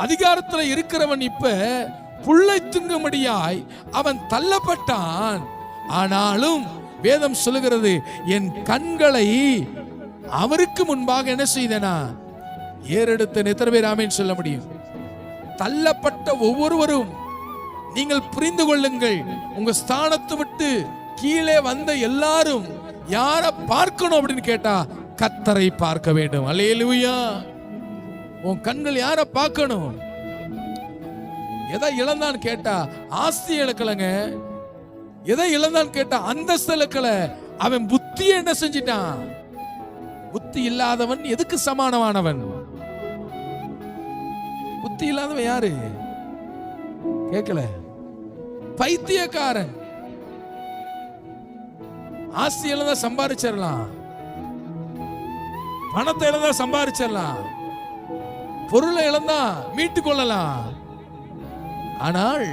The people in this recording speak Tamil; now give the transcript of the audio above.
அதிகாரத்துல இருக்கிறவன் இப்ப புள்ளை துங்கும்படியாய் அவன் தள்ளப்பட்டான். ஆனாலும் வேதம் சொல்லுகிறது, என் கண்களை அவருக்கு முன்பாக என்ன செய்தனா ஏறெடுத்த. எத்தனை பேர் ஆமென் சொல்ல முடியும்? தள்ளப்பட்ட ஒவ்வொருவரும் நீங்கள் புரிந்து கொள்ளுங்கள், உங்க ஸ்தானத்தை விட்டு கீழே வந்த எல்லாரும் யார பார்க்கணும் அப்படின்னு கேட்டா கர்த்தரை பார்க்க வேண்டும். அல்லேலூயா. உன் கண்கள் யார பார்க்கணும்? எதை இழந்தான்னு கேட்டா ஆஸ்தி இழக்கலங்க. எதை இழந்தான்னு கேட்டா அந்தஸ்து இழக்கல. அவன் புத்தியை என்ன செஞ்சிட்டான்? புத்தி இல்லாதவன் எதுக்கு சமானமானவன்? புத்தி இல்லாதவன் யாரு? கேட்கல. பைத்தியக்காரன். ஆஸ்தி இழந்தா சம்பாதிச்சிடலாம், பணத்தை இழந்தா சம்பாதிச்சிடலாம், பொருளை இழந்தா மீட்டு கொள்ளலாம். ஆனால்